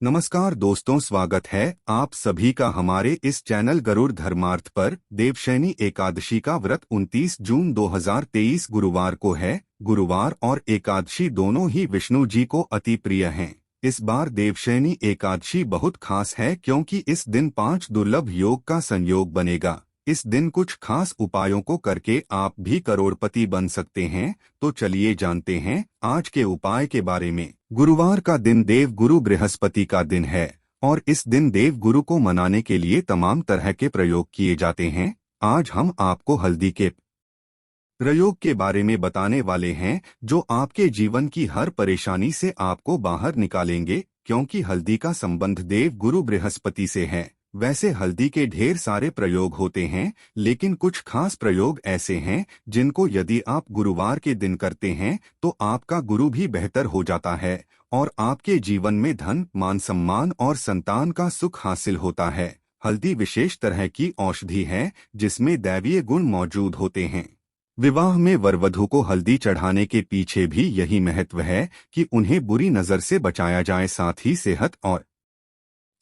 नमस्कार दोस्तों, स्वागत है आप सभी का हमारे इस चैनल गरुड़ धर्मार्थ पर। देवशयनी एकादशी का व्रत 29 जून 2023 गुरुवार को है। गुरुवार और एकादशी दोनों ही विष्णु जी को अति प्रिय हैं। इस बार देवशयनी एकादशी बहुत खास है क्योंकि इस दिन 5 दुर्लभ योग का संयोग बनेगा। इस दिन कुछ खास उपायों को करके आप भी करोड़पति बन सकते हैं। तो चलिए जानते हैं आज के उपाय के बारे में। गुरुवार का दिन देव गुरु बृहस्पति का दिन है और इस दिन देव गुरु को मनाने के लिए तमाम तरह के प्रयोग किए जाते हैं। आज हम आपको हल्दी के प्रयोग के बारे में बताने वाले हैं जो आपके जीवन की हर परेशानी से आपको बाहर निकालेंगे, क्योंकि हल्दी का संबंध देव गुरु बृहस्पति से है। वैसे हल्दी के ढेर सारे प्रयोग होते हैं, लेकिन कुछ खास प्रयोग ऐसे हैं जिनको यदि आप गुरुवार के दिन करते हैं तो आपका गुरु भी बेहतर हो जाता है और आपके जीवन में धन, मान सम्मान और संतान का सुख हासिल होता है। हल्दी विशेष तरह की औषधि है जिसमें दैवीय गुण मौजूद होते हैं। विवाह में वरवधू को हल्दी चढ़ाने के पीछे भी यही महत्व है कि उन्हें बुरी नजर से बचाया जाए, साथ ही सेहत और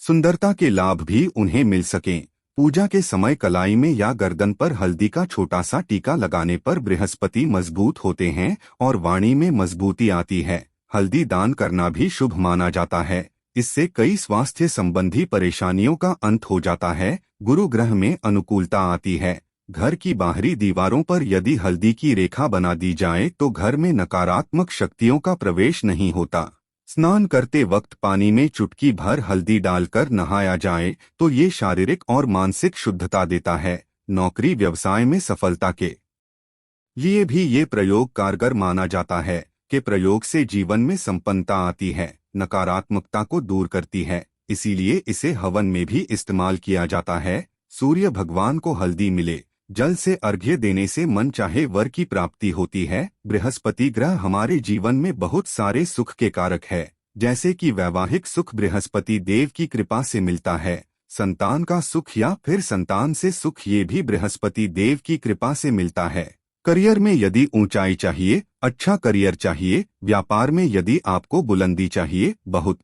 सुंदरता के लाभ भी उन्हें मिल सकें। पूजा के समय कलाई में या गर्दन पर हल्दी का छोटा सा टीका लगाने पर बृहस्पति मजबूत होते हैं और वाणी में मजबूती आती है। हल्दी दान करना भी शुभ माना जाता है। इससे कई स्वास्थ्य संबंधी परेशानियों का अंत हो जाता है। गुरु ग्रह में अनुकूलता आती है। घर की बाहरी दीवारों पर यदि हल्दी की रेखा बना दी जाए तो घर में नकारात्मक शक्तियों का प्रवेश नहीं होता। स्नान करते वक्त पानी में चुटकी भर हल्दी डालकर नहाया जाए तो ये शारीरिक और मानसिक शुद्धता देता है। नौकरी व्यवसाय में सफलता के लिए भी ये प्रयोग कारगर माना जाता है कि प्रयोग से जीवन में संपन्नता आती है, नकारात्मकता को दूर करती है। इसीलिए इसे हवन में भी इस्तेमाल किया जाता है। सूर्य भगवान को हल्दी मिले, जल से अर्घ्य देने से मन चाहे वर की प्राप्ति होती है। बृहस्पति ग्रह हमारे जीवन में बहुत सारे सुख के कारक है, जैसे कि वैवाहिक सुख बृहस्पति देव की कृपा से मिलता है। संतान का सुख या फिर संतान से सुख ये भी बृहस्पति देव की कृपा से मिलता है। करियर में यदि ऊंचाई चाहिए, अच्छा करियर चाहिए, व्यापार में यदि आपको बुलंदी चाहिए, बहुत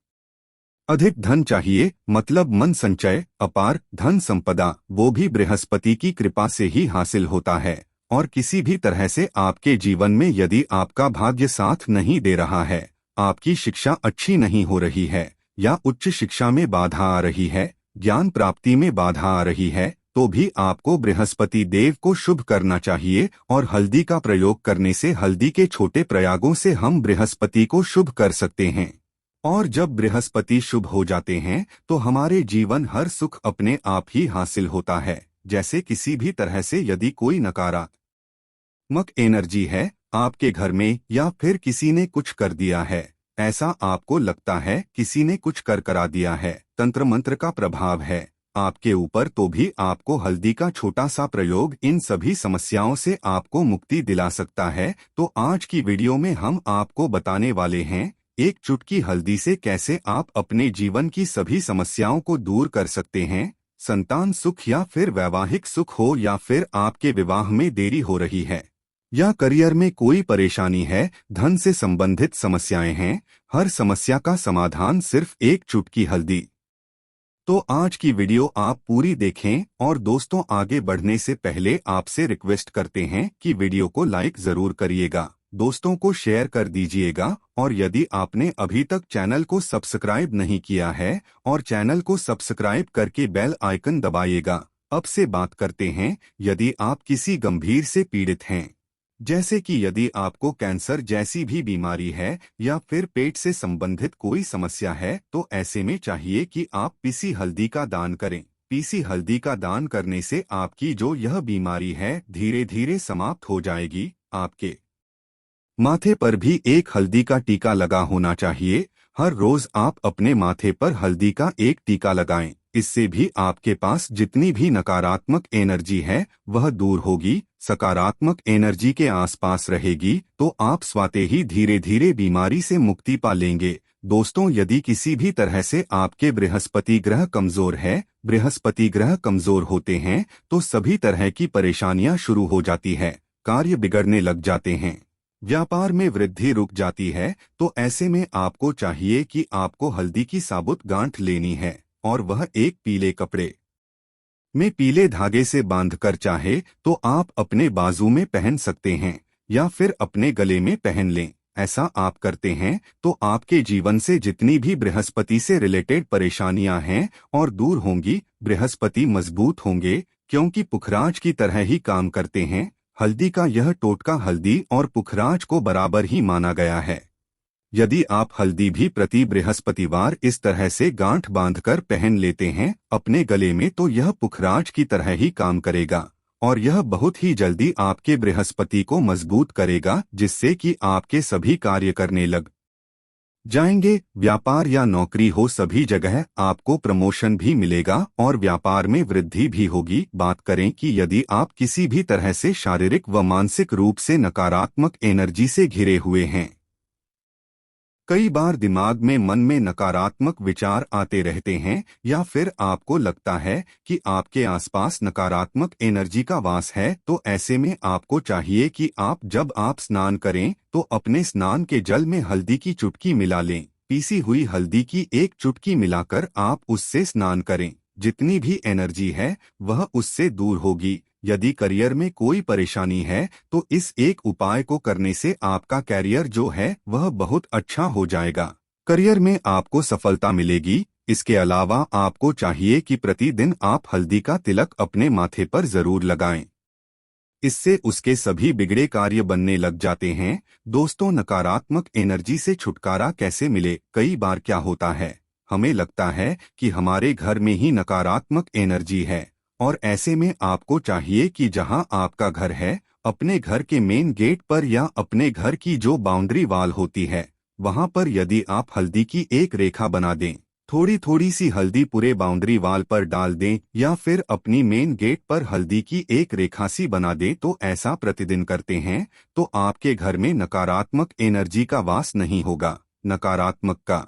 अधिक धन चाहिए, मतलब मन संचय, अपार धन संपदा, वो भी बृहस्पति की कृपा से ही हासिल होता है। और किसी भी तरह से आपके जीवन में यदि आपका भाग्य साथ नहीं दे रहा है, आपकी शिक्षा अच्छी नहीं हो रही है या उच्च शिक्षा में बाधा आ रही है, ज्ञान प्राप्ति में बाधा आ रही है, तो भी आपको बृहस्पति देव को शुभ करना चाहिए और हल्दी का प्रयोग करने से, हल्दी के छोटे प्रयागों से हम बृहस्पति को शुभ कर सकते हैं। और जब बृहस्पति शुभ हो जाते हैं तो हमारे जीवन हर सुख अपने आप ही हासिल होता है। जैसे किसी भी तरह से यदि कोई नकारात्मक एनर्जी है आपके घर में या फिर किसी ने कुछ कर दिया है, ऐसा आपको लगता है किसी ने कुछ कर करा दिया है, तंत्र मंत्र का प्रभाव है आपके ऊपर, तो भी आपको हल्दी का छोटा सा प्रयोग इन सभी समस्याओं से आपको मुक्ति दिला सकता है। तो आज की वीडियो में हम आपको बताने वाले हैं एक चुटकी हल्दी से कैसे आप अपने जीवन की सभी समस्याओं को दूर कर सकते हैं। संतान सुख या फिर वैवाहिक सुख हो या फिर आपके विवाह में देरी हो रही है या करियर में कोई परेशानी है, धन से संबंधित समस्याएं हैं, हर समस्या का समाधान सिर्फ एक चुटकी हल्दी। तो आज की वीडियो आप पूरी देखें। और दोस्तों, आगे बढ़ने से पहले आपसे रिक्वेस्ट करते हैं कि वीडियो को लाइक जरूर करिएगा, दोस्तों को शेयर कर दीजिएगा और यदि आपने अभी तक चैनल को सब्सक्राइब नहीं किया है और चैनल को सब्सक्राइब करके बेल आइकन दबाइएगा। अब से बात करते हैं, यदि आप किसी गंभीर से पीड़ित हैं, जैसे कि यदि आपको कैंसर जैसी भी बीमारी है या फिर पेट से संबंधित कोई समस्या है, तो ऐसे में चाहिए कि आप पीसी हल्दी का दान करें। पीसी हल्दी का दान करने से आपकी जो यह बीमारी है धीरे धीरे समाप्त हो जाएगी। आपके माथे पर भी एक हल्दी का टीका लगा होना चाहिए। हर रोज आप अपने माथे पर हल्दी का एक टीका लगाएं। इससे भी आपके पास जितनी भी नकारात्मक एनर्जी है वह दूर होगी, सकारात्मक एनर्जी के आसपास रहेगी, तो आप स्वतः ही धीरे धीरे बीमारी से मुक्ति पा लेंगे। दोस्तों, यदि किसी भी तरह से आपके बृहस्पति ग्रह कमजोर है, बृहस्पति ग्रह कमजोर होते हैं तो सभी तरह की परेशानियां शुरू हो जाती है, कार्य बिगड़ने लग जाते हैं। व्यापार में वृद्धि रुक जाती है, तो ऐसे में आपको चाहिए कि आपको हल्दी की साबुत गांठ लेनी है और वह एक पीले कपड़े में पीले धागे से बांधकर चाहे तो आप अपने बाजू में पहन सकते हैं या फिर अपने गले में पहन लें। ऐसा आप करते हैं तो आपके जीवन से जितनी भी बृहस्पति से रिलेटेड परेशानियां हैं और दूर होंगी। बृहस्पति मजबूत होंगे क्योंकि पुखराज की तरह ही काम करते हैं। हल्दी का यह टोटका हल्दी और पुखराज को बराबर ही माना गया है। यदि आप हल्दी भी प्रति बृहस्पतिवार इस तरह से गांठ बांधकर पहन लेते हैं अपने गले में, तो यह पुखराज की तरह ही काम करेगा और यह बहुत ही जल्दी आपके बृहस्पति को मजबूत करेगा, जिससे कि आपके सभी कार्य करने लग जाएंगे। व्यापार या नौकरी हो, सभी जगह आपको प्रमोशन भी मिलेगा और व्यापार में वृद्धि भी होगी। बात करें कि यदि आप किसी भी तरह से शारीरिक व मानसिक रूप से नकारात्मक एनर्जी से घिरे हुए हैं, कई बार दिमाग में मन में नकारात्मक विचार आते रहते हैं या फिर आपको लगता है कि आपके आसपास नकारात्मक एनर्जी का वास है, तो ऐसे में आपको चाहिए कि जब आप स्नान करें तो अपने स्नान के जल में हल्दी की चुटकी मिला लें। पीसी हुई हल्दी की एक चुटकी मिलाकर आप उससे स्नान करें। जितनी भी एनर्जी है वह उससे दूर होगी। यदि करियर में कोई परेशानी है तो इस एक उपाय को करने से आपका करियर जो है वह बहुत अच्छा हो जाएगा। करियर में आपको सफलता मिलेगी। इसके अलावा आपको चाहिए कि प्रतिदिन आप हल्दी का तिलक अपने माथे पर जरूर लगाएं। इससे उसके सभी बिगड़े कार्य बनने लग जाते हैं। दोस्तों, नकारात्मक एनर्जी से छुटकारा कैसे मिले? कई बार क्या होता है, हमें लगता है कि हमारे घर में ही नकारात्मक एनर्जी है और ऐसे में आपको चाहिए कि जहां आपका घर है, अपने घर के मेन गेट पर या अपने घर की जो बाउंड्री वाल होती है वहां पर यदि आप हल्दी की एक रेखा बना दें, थोड़ी थोड़ी सी हल्दी पूरे बाउंड्री वाल पर डाल दें या फिर अपनी मेन गेट पर हल्दी की एक रेखा सी बना दें, तो ऐसा प्रतिदिन करते हैं तो आपके घर में नकारात्मक एनर्जी का वास नहीं होगा, नकारात्मक का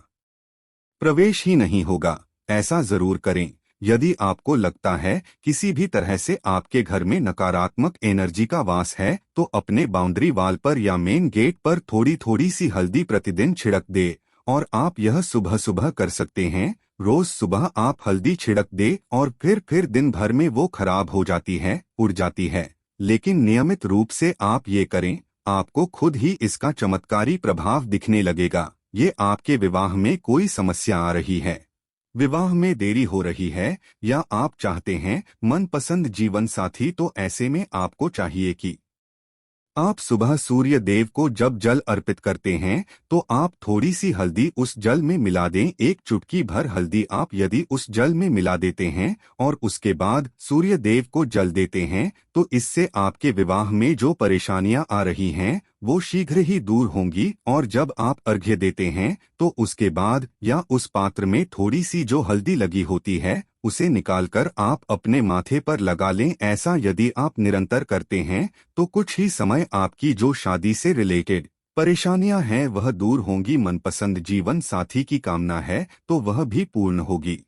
प्रवेश ही नहीं होगा। ऐसा जरूर करें। यदि आपको लगता है किसी भी तरह से आपके घर में नकारात्मक एनर्जी का वास है, तो अपने बाउंड्री वाल पर या मेन गेट पर थोड़ी थोड़ी सी हल्दी प्रतिदिन छिड़क दे और आप यह सुबह सुबह कर सकते हैं। रोज सुबह आप हल्दी छिड़क दे और फिर दिन भर में वो खराब हो जाती है, उड़ जाती है। लेकिन नियमित रूप से आप ये करें, आपको खुद ही इसका चमत्कारी प्रभाव दिखने लगेगा। ये आपके विवाह में कोई समस्या आ रही है, विवाह में देरी हो रही है या आप चाहते हैं मनपसंद जीवन साथी, तो ऐसे में आपको चाहिए कि आप सुबह सूर्य देव को जब जल अर्पित करते हैं तो आप थोड़ी सी हल्दी उस जल में मिला दें। एक चुटकी भर हल्दी आप यदि उस जल में मिला देते हैं और उसके बाद सूर्य देव को जल देते हैं, तो इससे आपके विवाह में जो परेशानियां आ रही हैं वो शीघ्र ही दूर होंगी। और जब आप अर्घ्य देते हैं तो उसके बाद या उस पात्र में थोड़ी सी जो हल्दी लगी होती है उसे निकालकर आप अपने माथे पर लगा लें। ऐसा यदि आप निरंतर करते हैं तो कुछ ही समय आपकी जो शादी से रिलेटेड परेशानियां हैं वह दूर होंगी। मनपसंद जीवन साथी की कामना है तो वह भी पूर्ण होगी।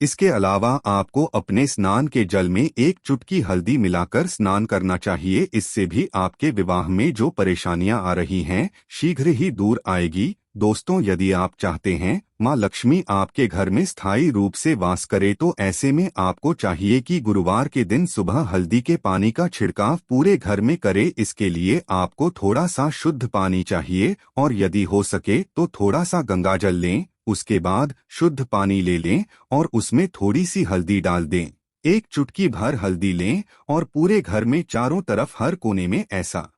इसके अलावा आपको अपने स्नान के जल में एक चुटकी हल्दी मिलाकर स्नान करना चाहिए। इससे भी आपके विवाह में जो परेशानियां आ रही हैं शीघ्र ही दूर आएगी। दोस्तों, यदि आप चाहते हैं माँ लक्ष्मी आपके घर में स्थायी रूप से वास करे, तो ऐसे में आपको चाहिए कि गुरुवार के दिन सुबह हल्दी के पानी का छिड़काव पूरे घर में करे। इसके लिए आपको थोड़ा सा शुद्ध पानी चाहिए और यदि हो सके तो थोड़ा सा गंगाजल लें। उसके बाद शुद्ध पानी ले लें और उसमें थोड़ी सी हल्दी डाल दें। एक चुटकी भर हल्दी लें और पूरे घर में चारों तरफ हर कोने में ऐसा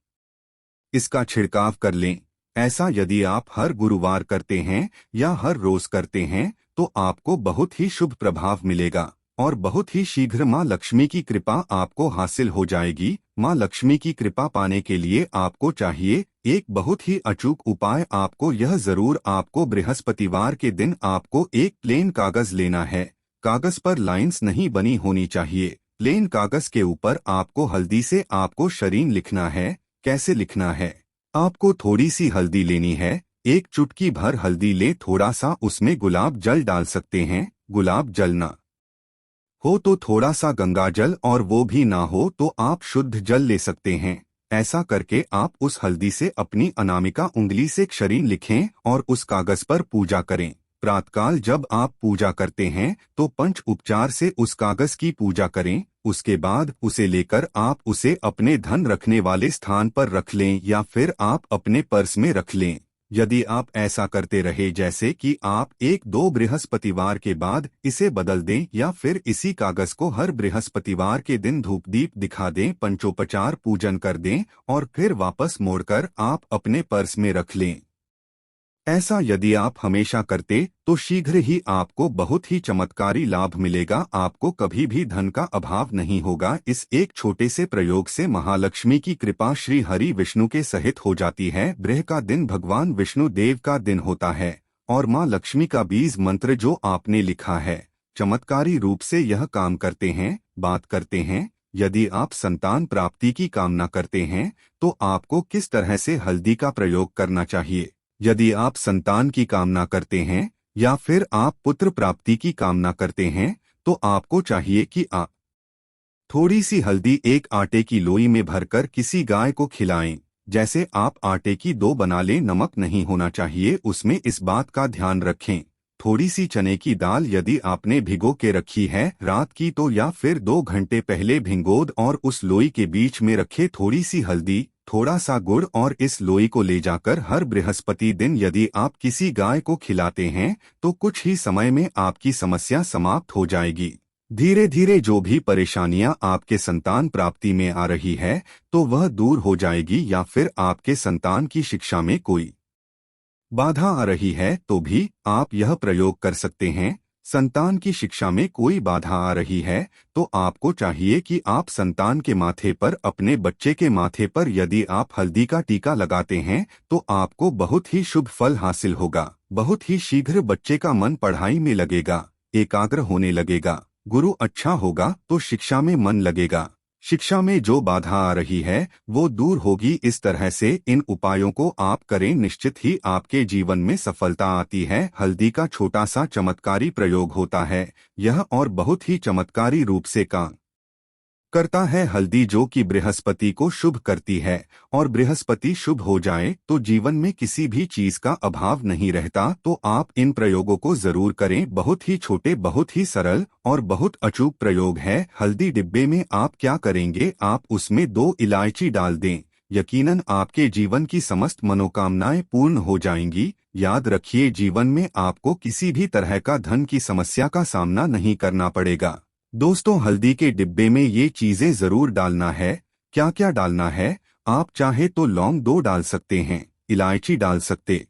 इसका छिड़काव कर लें। ऐसा यदि आप हर गुरुवार करते हैं या हर रोज करते हैं तो आपको बहुत ही शुभ प्रभाव मिलेगा और बहुत ही शीघ्र माँ लक्ष्मी की कृपा आपको हासिल हो जाएगी। माँ लक्ष्मी की कृपा पाने के लिए आपको चाहिए एक बहुत ही अचूक उपाय। आपको यह जरूर आपको बृहस्पतिवार के दिन आपको एक प्लेन कागज लेना है। कागज पर लाइंस नहीं बनी होनी चाहिए। प्लेन कागज के ऊपर आपको हल्दी से आपको शरीन लिखना है। कैसे लिखना है? आपको थोड़ी सी हल्दी लेनी है, एक चुटकी भर हल्दी ले, थोड़ा सा उसमें गुलाब जल डाल सकते हैं। गुलाब जल ना हो तो थोड़ा सा गंगा जल और वो भी ना हो तो आप शुद्ध जल ले सकते हैं। ऐसा करके आप उस हल्दी से अपनी अनामिका उंगली से क्षरीन लिखें और उस कागज पर पूजा करें। प्रातःकाल जब आप पूजा करते हैं तो पंच उपचार से उस कागज की पूजा करें। उसके बाद उसे लेकर आप उसे अपने धन रखने वाले स्थान पर रख लें या फिर आप अपने पर्स में रख लें। यदि आप ऐसा करते रहे जैसे कि आप 1-2 बृहस्पतिवार के बाद इसे बदल दें या फिर इसी कागज को हर बृहस्पतिवार के दिन धूप दीप दिखा दें, पंचोपचार पूजन कर दें और फिर वापस मोड़कर आप अपने पर्स में रख लें। ऐसा यदि आप हमेशा करते तो शीघ्र ही आपको बहुत ही चमत्कारी लाभ मिलेगा। आपको कभी भी धन का अभाव नहीं होगा। इस एक छोटे से प्रयोग से महालक्ष्मी की कृपा श्री हरि विष्णु के सहित हो जाती है। ब्रह का दिन भगवान विष्णु देव का दिन होता है और माँ लक्ष्मी का बीज मंत्र जो आपने लिखा है चमत्कारी रूप से यह काम करते हैं, बात करते हैं। यदि आप संतान प्राप्ति की कामना करते हैं तो आपको किस तरह से हल्दी का प्रयोग करना चाहिए। यदि आप संतान की कामना करते हैं या फिर आप पुत्र प्राप्ति की कामना करते हैं तो आपको चाहिए कि आप थोड़ी सी हल्दी एक आटे की लोई में भरकर किसी गाय को खिलाएं। जैसे आप आटे की डो बना लें, नमक नहीं होना चाहिए उसमें, इस बात का ध्यान रखें। थोड़ी सी चने की दाल यदि आपने भिगो के रखी है रात की तो या फिर 2 घंटे पहले भिगो और उस लोई के बीच में रखे थोड़ी सी हल्दी, थोड़ा सा गुड़ और इस लोई को ले जाकर हर बृहस्पति दिन यदि आप किसी गाय को खिलाते हैं तो कुछ ही समय में आपकी समस्या समाप्त हो जाएगी। धीरे धीरे जो भी परेशानियां आपके संतान प्राप्ति में आ रही है तो वह दूर हो जाएगी। या फिर आपके संतान की शिक्षा में कोई बाधा आ रही है तो भी आप यह प्रयोग कर सकते हैं। संतान की शिक्षा में कोई बाधा आ रही है तो आपको चाहिए कि आप संतान के माथे पर, अपने बच्चे के माथे पर यदि आप हल्दी का टीका लगाते हैं तो आपको बहुत ही शुभ फल हासिल होगा। बहुत ही शीघ्र बच्चे का मन पढ़ाई में लगेगा, एकाग्र होने लगेगा। गुरु अच्छा होगा तो शिक्षा में मन लगेगा। शिक्षा में जो बाधा आ रही है वो दूर होगी। इस तरह से इन उपायों को आप करें, निश्चित ही आपके जीवन में सफलता आती है। हल्दी का छोटा सा चमत्कारी प्रयोग होता है यह और बहुत ही चमत्कारी रूप से काम करता है। हल्दी जो कि बृहस्पति को शुभ करती है और बृहस्पति शुभ हो जाए तो जीवन में किसी भी चीज का अभाव नहीं रहता। तो आप इन प्रयोगों को जरूर करें। बहुत ही छोटे, बहुत ही सरल और बहुत अचूक प्रयोग है। हल्दी डिब्बे में आप क्या करेंगे, आप उसमें 2 इलायची डाल दें। यकीनन आपके जीवन की समस्त मनोकामनाएं पूर्ण हो जाएंगी। याद रखिए, जीवन में आपको किसी भी तरह का धन की समस्या का सामना नहीं करना पड़ेगा। दोस्तों, हल्दी के डिब्बे में ये चीजें जरूर डालना है। क्या क्या डालना है, आप चाहे तो लौंग 2 डाल सकते हैं, इलायची डाल सकते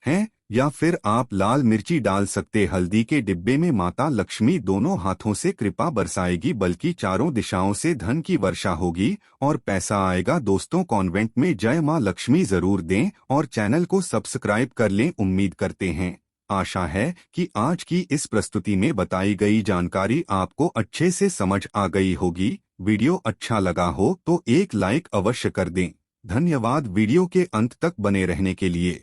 हैं या फिर आप लाल मिर्ची डाल सकते। हल्दी के डिब्बे में माता लक्ष्मी दोनों हाथों से कृपा बरसाएगी, बल्कि चारों दिशाओं से धन की वर्षा होगी और पैसा आएगा। दोस्तों, कॉन्वेंट में जय मां लक्ष्मी जरूर दें और चैनल को सब्सक्राइब कर लें। उम्मीद करते हैं, आशा है कि आज की इस प्रस्तुति में बताई गई जानकारी आपको अच्छे से समझ आ गई होगी। वीडियो अच्छा लगा हो तो एक लाइक अवश्य कर दें। धन्यवाद वीडियो के अंत तक बने रहने के लिए।